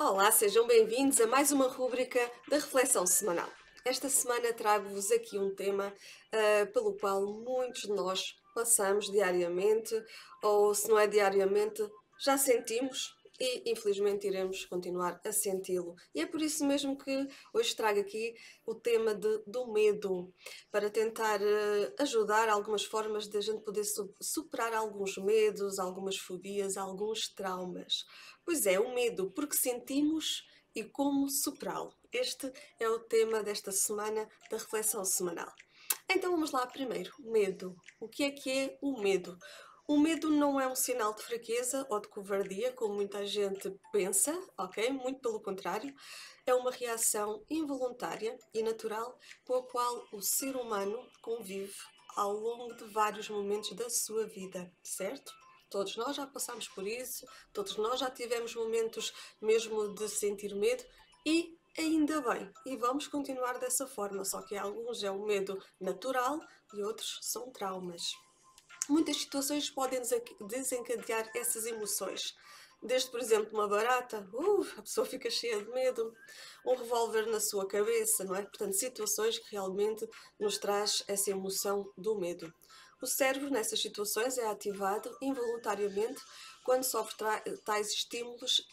Olá, sejam bem-vindos a mais uma rúbrica da Reflexão Semanal. Esta semana trago-vos aqui um tema pelo qual muitos de nós passamos diariamente, ou se não é diariamente, já sentimos e infelizmente iremos continuar a senti-lo. E é por isso mesmo que hoje trago aqui o tema do medo, para tentar ajudar algumas formas de a gente poder superar alguns medos, algumas fobias, alguns traumas. Pois é, o medo, porque sentimos e como superá-lo. Este é o tema desta semana da reflexão semanal. Então vamos lá primeiro, medo. O que é o medo? O medo não é um sinal de fraqueza ou de covardia, como muita gente pensa, ok? Muito pelo contrário, é uma reação involuntária e natural com a qual o ser humano convive ao longo de vários momentos da sua vida, certo? Todos nós já passamos por isso, todos nós já tivemos momentos mesmo de sentir medo e ainda bem, e vamos continuar dessa forma, só que alguns é o medo natural e outros são traumas. Muitas situações podem desencadear essas emoções. Desde, por exemplo, uma barata, a pessoa fica cheia de medo, um revólver na sua cabeça, não é? Portanto, situações que realmente nos traz essa emoção do medo. O cérebro, nessas situações, é ativado involuntariamente quando sofre tais estímulos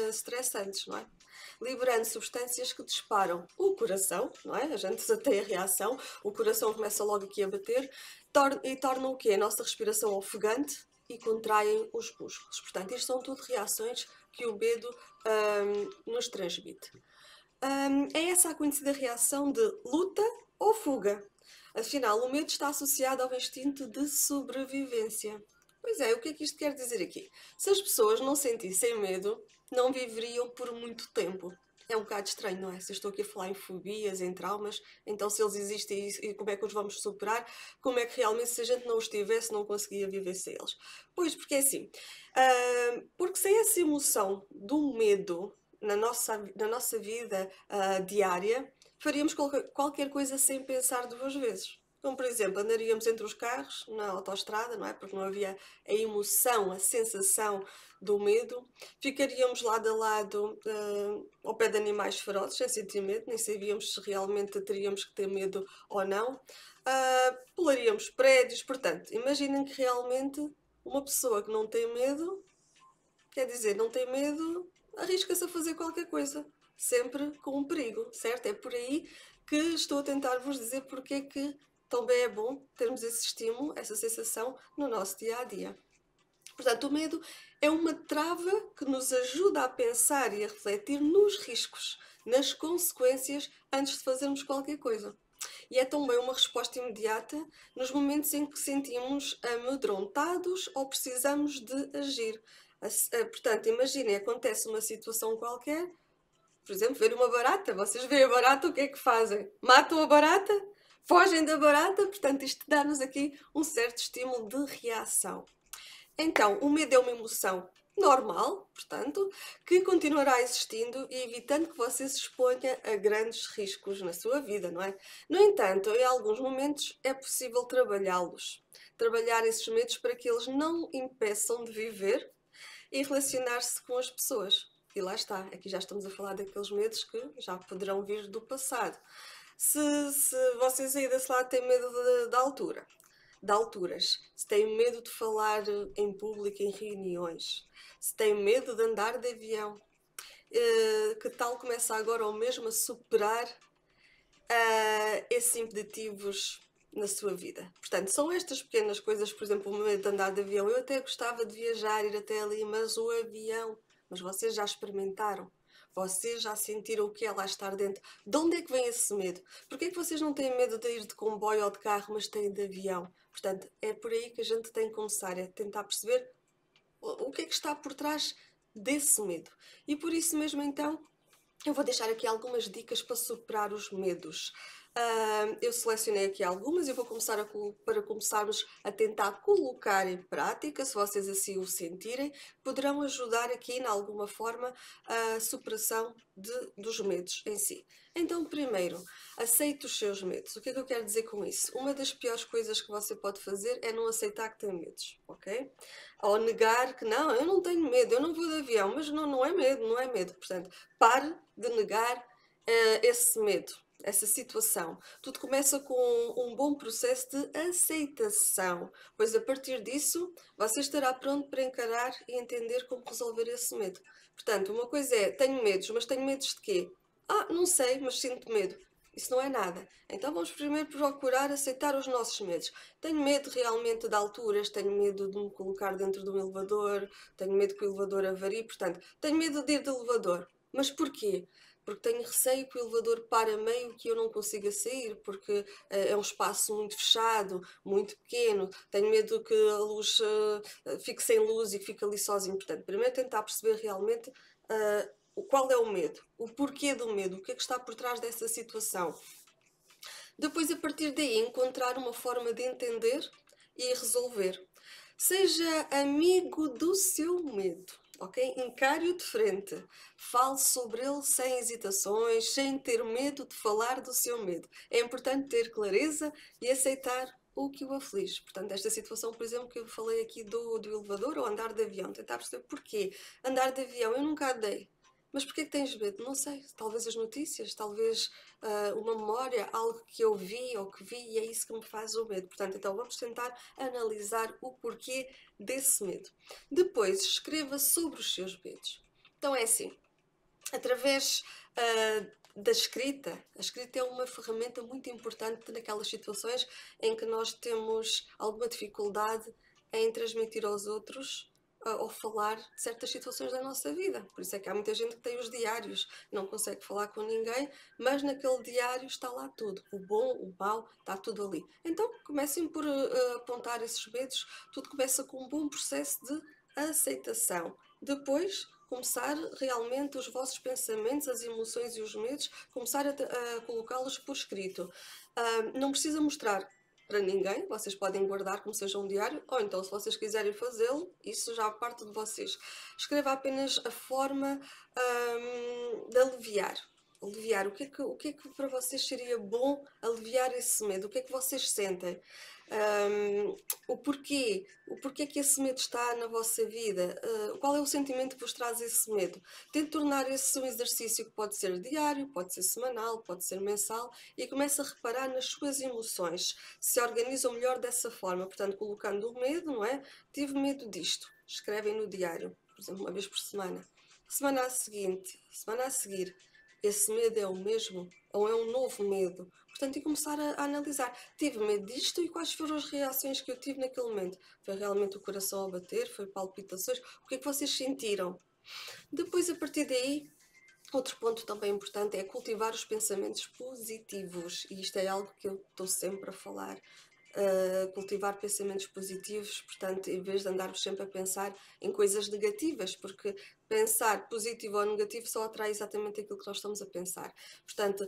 estressantes, não é? Liberando substâncias que disparam o coração, não é? A gente tem a reação, o coração começa logo aqui a bater e tornam o quê? A nossa respiração ofegante e contraem os músculos. Portanto, isto são tudo reações que o medo nos transmite. É essa a conhecida reação de luta ou fuga. Afinal, o medo está associado ao instinto de sobrevivência. Pois é, o que é que isto quer dizer aqui? Se as pessoas não sentissem medo, não viveriam por muito tempo. É um bocado estranho, não é? Se eu estou aqui a falar em fobias, em traumas, então se eles existem e como é que os vamos superar, como é que realmente se a gente não os tivesse, não conseguia viver sem eles? Pois, porque é assim, porque sem essa emoção do medo na nossa vida diária, faríamos qualquer coisa sem pensar duas vezes. Como, por exemplo, andaríamos entre os carros na autoestrada, não é? Porque não havia a emoção, a sensação do medo. Ficaríamos lado a lado ao pé de animais ferozes, sem sentir medo, nem sabíamos se realmente teríamos que ter medo ou não. Pularíamos prédios, portanto, imaginem que realmente uma pessoa que não tem medo, quer dizer, não tem medo, arrisca-se a fazer qualquer coisa, sempre com um perigo, certo? É por aí que estou a tentar vos dizer porque é que também é bom termos esse estímulo, essa sensação no nosso dia a dia. Portanto, o medo é uma trava que nos ajuda a pensar e a refletir nos riscos, nas consequências, antes de fazermos qualquer coisa. E é também uma resposta imediata nos momentos em que sentimos amedrontados ou precisamos de agir. Portanto, imaginem, acontece uma situação qualquer, por exemplo, ver uma barata. Vocês veem a barata, o que é que fazem? Matam a barata? Fogem da barata? Portanto, isto dá-nos aqui um certo estímulo de reação. Então, o medo é uma emoção normal, portanto, que continuará existindo e evitando que você se exponha a grandes riscos na sua vida, não é? No entanto, em alguns momentos é possível trabalhá-los. Trabalhar esses medos para que eles não impeçam de viver e relacionar-se com as pessoas. E lá está, aqui já estamos a falar daqueles medos que já poderão vir do passado. Se vocês aí desse lado têm medo da altura, de alturas, se têm medo de falar em público em reuniões, se têm medo de andar de avião, que tal começa agora ou mesmo a superar esses impeditivos na sua vida. Portanto, são estas pequenas coisas, por exemplo, o medo de andar de avião. Eu até gostava de viajar, ir até ali, mas o avião. Mas vocês já experimentaram? Vocês já sentiram o que é lá estar dentro? De onde é que vem esse medo? Porquê é que vocês não têm medo de ir de comboio ou de carro, mas têm de avião? Portanto, é por aí que a gente tem que começar, é tentar perceber o que é que está por trás desse medo. E por isso mesmo, então, eu vou deixar aqui algumas dicas para superar os medos. Eu selecionei aqui algumas e vou começar para começarmos a tentar colocar em prática, se vocês assim o sentirem, poderão ajudar aqui, de alguma forma, a superação dos medos em si. Então, primeiro, aceite os seus medos. O que é que eu quero dizer com isso? Uma das piores coisas que você pode fazer é não aceitar que tem medos, ok? ou negar que não, eu não tenho medo, eu não vou de avião, mas não, não é medo, não é medo. Portanto, pare de negar esse medo, essa situação. Tudo começa com um bom processo de aceitação, pois a partir disso você estará pronto para encarar e entender como resolver esse medo. Portanto, uma coisa é, tenho medos, mas tenho medos de quê? Ah, não sei, mas sinto medo. Isso não é nada. Então vamos primeiro procurar aceitar os nossos medos. Tenho medo realmente de alturas, tenho medo de me colocar dentro de um elevador, tenho medo que o elevador avarie, portanto, tenho medo de ir de elevador. Mas porquê? Porque tenho receio que o elevador pare a meio, que eu não consiga sair, porque é um espaço muito fechado, muito pequeno, tenho medo que a luz fique sem luz e que fique ali sozinho. Portanto, primeiro tentar perceber realmente qual é o medo, o porquê do medo, o que é que está por trás dessa situação. Depois, a partir daí, encontrar uma forma de entender e resolver. Seja amigo do seu medo, ok? Encare-o de frente. Fale sobre ele sem hesitações, sem ter medo de falar do seu medo. É importante ter clareza e aceitar o que o aflige. Portanto, esta situação, por exemplo, que eu falei aqui do elevador ou andar de avião, tentar perceber porquê. Andar de avião, eu nunca andei. Mas porquê que tens medo? Não sei. Talvez as notícias, talvez uma memória, algo que eu vi ou que vi e é isso que me faz o medo. Portanto, então vamos tentar analisar o porquê desse medo. Depois, escreva sobre os seus medos. Então é assim, através da escrita, a escrita é uma ferramenta muito importante naquelas situações em que nós temos alguma dificuldade em transmitir aos outros ou falar de certas situações da nossa vida. Por isso é que há muita gente que tem os diários, não consegue falar com ninguém, mas naquele diário está lá tudo. O bom, o mau, está tudo ali. Então comecem por apontar esses medos. Tudo começa com um bom processo de aceitação. Depois, começar realmente os vossos pensamentos, as emoções e os medos, começar a colocá-los por escrito. Não precisa mostrar para ninguém, vocês podem guardar como seja um diário, ou então, se vocês quiserem fazê-lo, isso já parte de vocês. Escreva apenas a forma de aliviar. Aliviar. O que é que para vocês seria bom aliviar esse medo? O que é que vocês sentem? O porquê que esse medo está na vossa vida? Qual é o sentimento que vos traz esse medo? Tente tornar esse um exercício que pode ser diário, pode ser semanal, pode ser mensal e comece a reparar nas suas emoções. Se organizam melhor dessa forma, portanto, colocando o medo, não é? Tive medo disto. Escrevem no diário, por exemplo, uma vez por semana. Semana a seguir, esse medo é o mesmo ou é um novo medo? Portanto, e começar a analisar. Tive medo disto e quais foram as reações que eu tive naquele momento? Foi realmente o coração a bater? Foi palpitações? O que é que vocês sentiram? Depois, a partir daí, outro ponto também importante é cultivar os pensamentos positivos. E isto é algo que eu estou sempre a falar. Cultivar pensamentos positivos, portanto, em vez de andarmos sempre a pensar em coisas negativas, porque pensar positivo ou negativo só atrai exatamente aquilo que nós estamos a pensar. Portanto,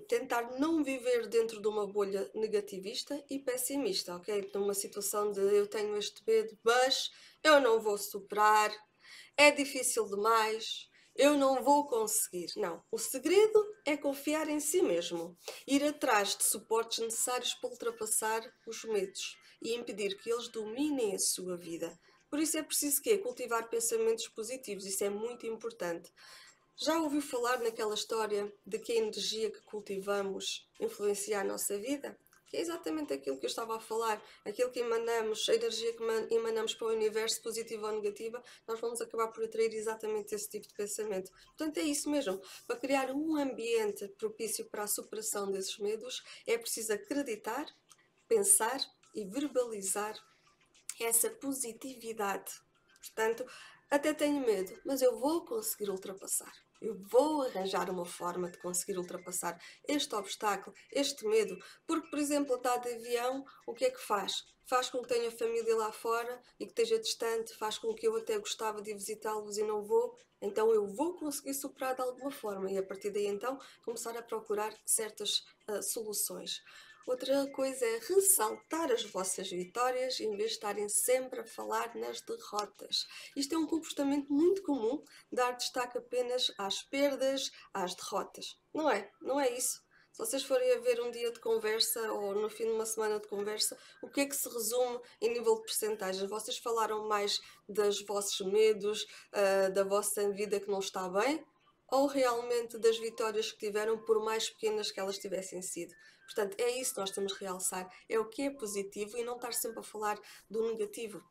tentar não viver dentro de uma bolha negativista e pessimista, ok? Numa situação de eu tenho este medo, mas eu não vou superar, é difícil demais, eu não vou conseguir. Não, o segredo é confiar em si mesmo, ir atrás de suportes necessários para ultrapassar os medos e impedir que eles dominem a sua vida. Por isso é preciso cultivar pensamentos positivos, isso é muito importante. Já ouviu falar naquela história de que a energia que cultivamos influencia a nossa vida? Que é exatamente aquilo que eu estava a falar, aquilo que emanamos, a energia que emanamos para o universo, positiva ou negativa, nós vamos acabar por atrair exatamente esse tipo de pensamento. Portanto, é isso mesmo. Para criar um ambiente propício para a superação desses medos, é preciso acreditar, pensar e verbalizar essa positividade. Portanto, até tenho medo, mas eu vou conseguir ultrapassar. Eu vou arranjar uma forma de conseguir ultrapassar este obstáculo, este medo. Porque, por exemplo, estar de avião, o que é que faz? Faz com que tenha família lá fora e que esteja distante, faz com que eu até gostava de visitá-los e não vou. Então eu vou conseguir superar de alguma forma e a partir daí então começar a procurar certas soluções. Outra coisa é ressaltar as vossas vitórias em vez de estarem sempre a falar nas derrotas. Isto é um comportamento muito comum, dar destaque apenas às perdas, às derrotas. Não é? Não é isso. Se vocês forem a ver um dia de conversa ou no fim de uma semana de conversa, o que é que se resume em nível de percentagens? Vocês falaram mais dos vossos medos, da vossa vida que não está bem, ou realmente das vitórias que tiveram, por mais pequenas que elas tivessem sido? Portanto, é isso que nós temos de realçar, é o que é positivo e não estar sempre a falar do negativo.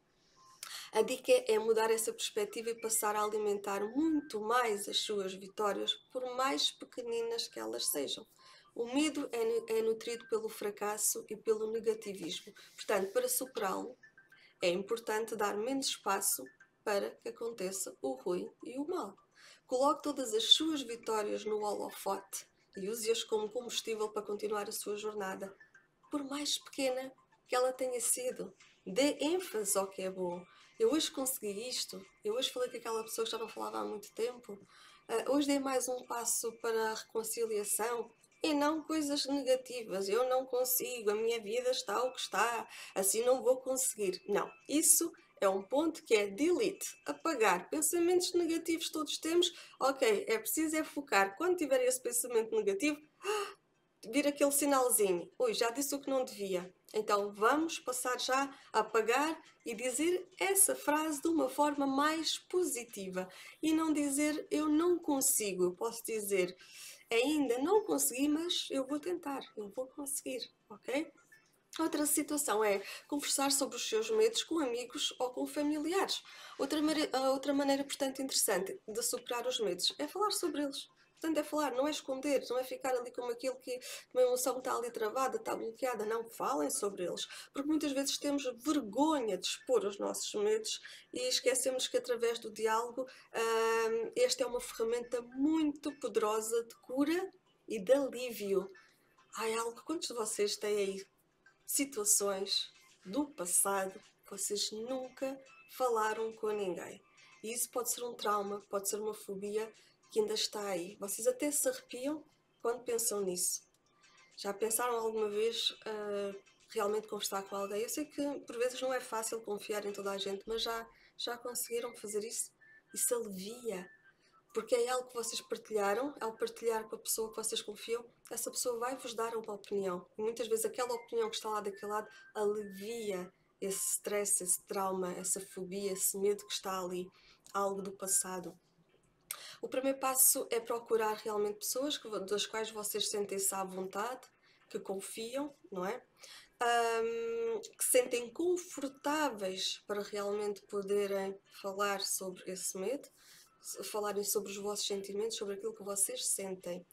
A dica é mudar essa perspectiva e passar a alimentar muito mais as suas vitórias, por mais pequeninas que elas sejam. O medo é nutrido pelo fracasso e pelo negativismo. Portanto, para superá-lo, é importante dar menos espaço para que aconteça o ruim e o mal. Coloque todas as suas vitórias no holofote e use-as como combustível para continuar a sua jornada, por mais pequena que ela tenha sido. Dê ênfase ao que é bom. Eu hoje consegui isto. Eu hoje falei com aquela pessoa que já não falava há muito tempo. Hoje dei mais um passo para a reconciliação. E não coisas negativas. Eu não consigo, a minha vida está o que está, assim não vou conseguir. Não, isso é um ponto que é delete, apagar. Pensamentos negativos todos temos. Ok, é preciso é focar. Quando tiver esse pensamento negativo, vir aquele sinalzinho. Ui, já disse o que não devia. Então vamos passar já a apagar e dizer essa frase de uma forma mais positiva. E não dizer eu não consigo. Eu posso dizer ainda não consegui, mas eu vou tentar, eu vou conseguir, ok? Outra situação é conversar sobre os seus medos com amigos ou com familiares. Outra maneira, portanto, interessante de superar os medos é falar sobre eles. Portanto, é falar, não é esconder, não é ficar ali com aquilo que uma emoção está ali travada, está bloqueada. Não, falem sobre eles. Porque muitas vezes temos vergonha de expor os nossos medos e esquecemos que através do diálogo, esta é uma ferramenta muito poderosa de cura e de alívio. Há algo, quantos de vocês têm aí situações do passado que vocês nunca falaram com ninguém? E isso pode ser um trauma, pode ser uma fobia que ainda está aí. Vocês até se arrepiam quando pensam nisso. Já pensaram alguma vez realmente conversar com alguém? Eu sei que por vezes não é fácil confiar em toda a gente, mas já conseguiram fazer isso? Isso alivia. Porque é algo que vocês partilharam, ao partilhar com a pessoa que vocês confiam, essa pessoa vai-vos dar uma opinião. E muitas vezes aquela opinião que está lá daquele lado alivia esse stress, esse trauma, essa fobia, esse medo que está ali, algo do passado. O primeiro passo é procurar realmente pessoas das quais vocês sentem-se à vontade, que confiam, não é? Que se sentem confortáveis para realmente poderem falar sobre esse medo, falarem sobre os vossos sentimentos, sobre aquilo que vocês sentem.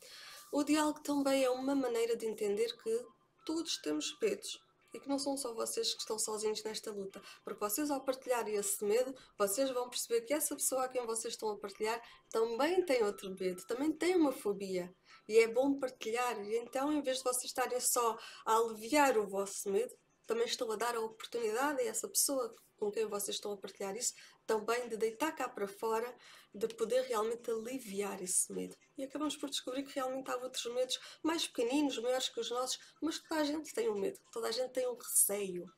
O diálogo também é uma maneira de entender que todos temos medos e que não são só vocês que estão sozinhos nesta luta, porque vocês, ao partilharem esse medo, vocês vão perceber que essa pessoa a quem vocês estão a partilhar também tem outro medo, também tem uma fobia. E é bom partilhar. E então, em vez de vocês estarem só a aliviar o vosso medo, também estão a dar a oportunidade a essa pessoa com quem vocês estão a partilhar isso, também de deitar cá para fora, de poder realmente aliviar esse medo. E acabamos por descobrir que realmente há outros medos mais pequeninos, maiores que os nossos, mas toda a gente tem um medo, toda a gente tem um receio.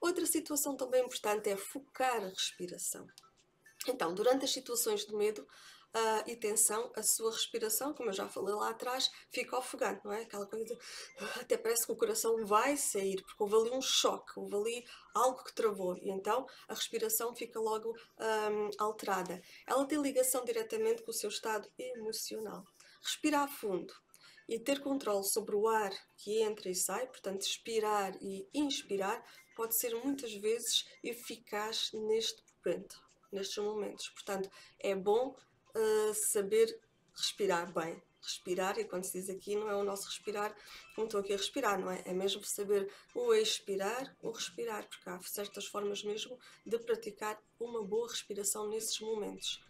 Outra situação também importante é focar a respiração. Então, durante as situações de medo e tensão, a sua respiração, como eu já falei lá atrás, fica ofegante, não é? Aquela coisa de, até parece que o coração vai sair, porque houve ali um choque, houve ali algo que travou, e então a respiração fica logo alterada. Ela tem ligação diretamente com o seu estado emocional. Respirar fundo e ter controle sobre o ar que entra e sai, portanto, expirar e inspirar, pode ser muitas vezes eficaz nestes momentos. Portanto, é bom saber respirar bem. Respirar, e quando se diz aqui, não é o nosso respirar como estou aqui a respirar, não é? É mesmo saber o expirar, o respirar, porque há certas formas mesmo de praticar uma boa respiração nesses momentos.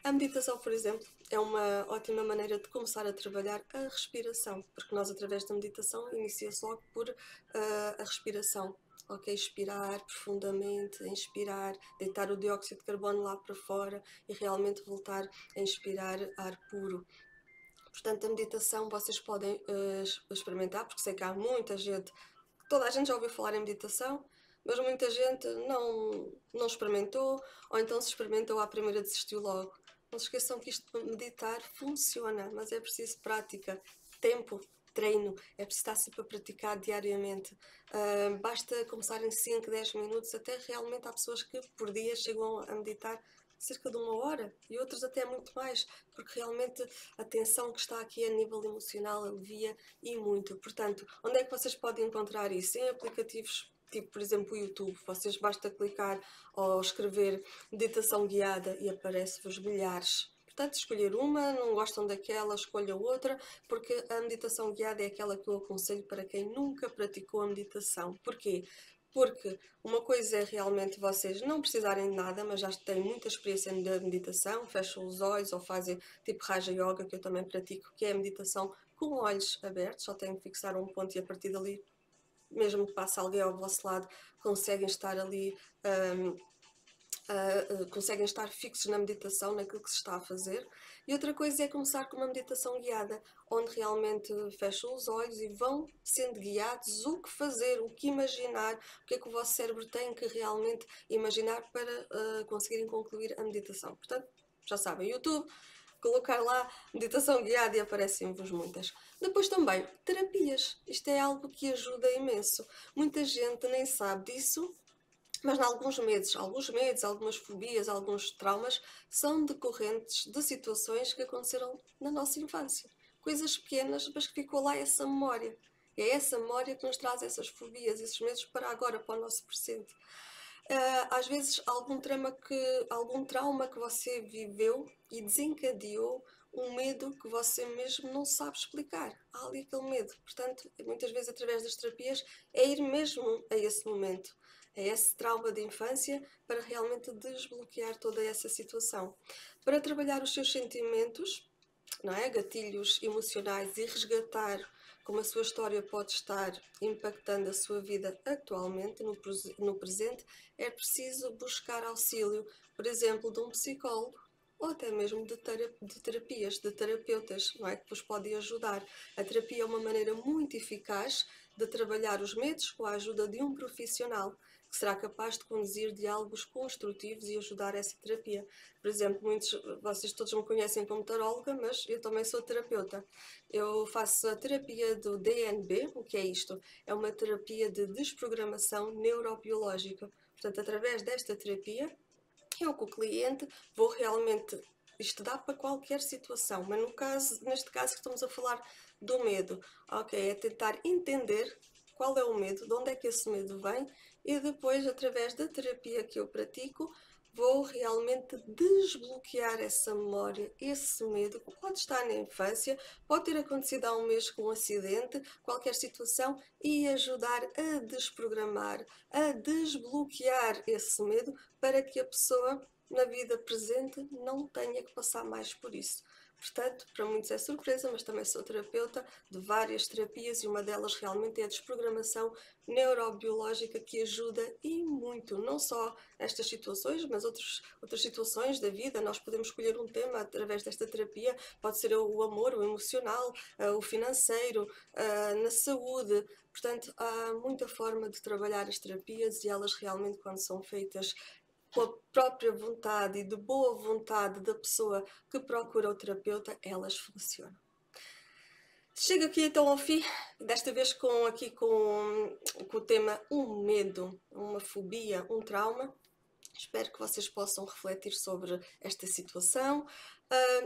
A meditação, por exemplo, é uma ótima maneira de começar a trabalhar a respiração, porque nós, através da meditação, inicia-se logo por a respiração. Ok, expirar profundamente, inspirar, deitar o dióxido de carbono lá para fora e realmente voltar a inspirar ar puro. Portanto, a meditação vocês podem experimentar, porque sei que há muita gente, toda a gente já ouviu falar em meditação, mas muita gente não experimentou, ou então se experimentou à primeira desistiu logo. Não se esqueçam que isto de meditar funciona, mas é preciso prática, tempo. treino, é preciso estar sempre a praticar diariamente. Basta começar em 5, 10 minutos, até realmente há pessoas que por dia chegam a meditar cerca de 1 hora e outros até muito mais, porque realmente a tensão que está aqui a nível emocional alivia e muito. Portanto, onde é que vocês podem encontrar isso? Em aplicativos tipo, por exemplo, o YouTube. Vocês basta clicar ou escrever meditação guiada e aparece-vos milhares. Portanto, escolher uma, não gostam daquela, escolha outra, porque a meditação guiada é aquela que eu aconselho para quem nunca praticou a meditação. Porquê? Porque uma coisa é realmente vocês não precisarem de nada, mas já têm muita experiência na meditação, fecham os olhos ou fazem tipo Raja Yoga, que eu também pratico, que é a meditação com olhos abertos, só têm que fixar um ponto e a partir dali, mesmo que passe alguém ao vosso lado, conseguem estar ali, conseguem estar fixos na meditação, naquilo que se está a fazer. E outra coisa é começar com uma meditação guiada, onde realmente fecham os olhos e vão sendo guiados o que fazer, o que imaginar, o que é que o vosso cérebro tem que realmente imaginar para conseguirem concluir a meditação. Portanto, já sabem, YouTube, colocar lá meditação guiada e aparecem-vos muitas. Depois também, terapias. Isto é algo que ajuda imenso. Muita gente nem sabe disso, mas alguns medos, algumas fobias, alguns traumas são decorrentes de situações que aconteceram na nossa infância. Coisas pequenas, mas que ficou lá essa memória. E é essa memória que nos traz essas fobias, esses medos para agora, para o nosso presente. Às vezes algum trauma que você viveu e desencadeou um medo que você mesmo não sabe explicar. Há ali aquele medo. Portanto, muitas vezes através das terapias é ir mesmo a esse momento, a esse trauma de infância, para realmente desbloquear toda essa situação. Para trabalhar os seus sentimentos, não é? Gatilhos emocionais e resgatar como a sua história pode estar impactando a sua vida atualmente, no presente, é preciso buscar auxílio, por exemplo, de um psicólogo ou até mesmo de terapias, de terapeutas, não é? Que vos podem ajudar. A terapia é uma maneira muito eficaz de trabalhar os medos com a ajuda de um profissional que será capaz de conduzir diálogos construtivos e ajudar essa terapia. Por exemplo, vocês todos me conhecem como taróloga, mas eu também sou terapeuta. Eu faço a terapia do DNB. O que é isto? É uma terapia de desprogramação neurobiológica. Portanto, através desta terapia, eu com o cliente vou realmente, isto dá para qualquer situação, mas neste caso que estamos a falar do medo, ok, é tentar entender qual é o medo, de onde é que esse medo vem e depois, através da terapia que eu pratico, vou realmente desbloquear essa memória, esse medo, que pode estar na infância, pode ter acontecido há um mês com um acidente, qualquer situação, e ajudar a desprogramar, a desbloquear esse medo para que a pessoa, na vida presente, não tenha que passar mais por isso. Portanto, para muitos é surpresa, mas também sou terapeuta de várias terapias e uma delas realmente é a desprogramação neurobiológica, que ajuda e muito, não só nestas situações, mas outras situações da vida. Nós podemos escolher um tema através desta terapia, pode ser o amor, o emocional, o financeiro, na saúde. Portanto, há muita forma de trabalhar as terapias e elas realmente, quando são feitas com a própria vontade e de boa vontade da pessoa que procura o terapeuta, elas funcionam. Chego aqui então ao fim, desta vez com o tema um medo, uma fobia, um trauma. Espero que vocês possam refletir sobre esta situação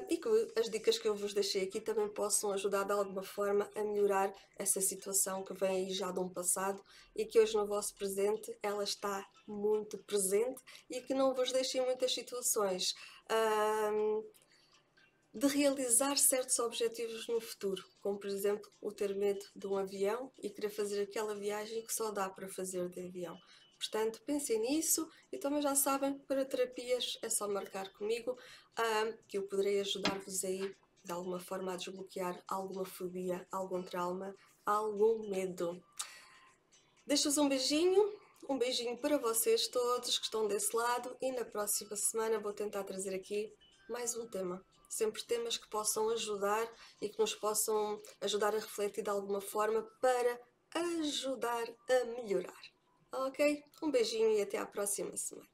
e que as dicas que eu vos deixei aqui também possam ajudar de alguma forma a melhorar essa situação que vem aí já de um passado e que hoje no vosso presente ela está muito presente e que não vos deixem muitas situações de realizar certos objetivos no futuro, como por exemplo o ter medo de um avião e querer fazer aquela viagem que só dá para fazer de avião. Portanto, pensem nisso e também já sabem, para terapias é só marcar comigo que eu poderei ajudar-vos aí de alguma forma a desbloquear alguma fobia, algum trauma, algum medo. Deixo-vos um beijinho para vocês todos que estão desse lado e na próxima semana vou tentar trazer aqui mais um tema. Sempre temas que possam ajudar e que nos possam ajudar a refletir de alguma forma para ajudar a melhorar. Ok? Um beijinho e até à próxima semana.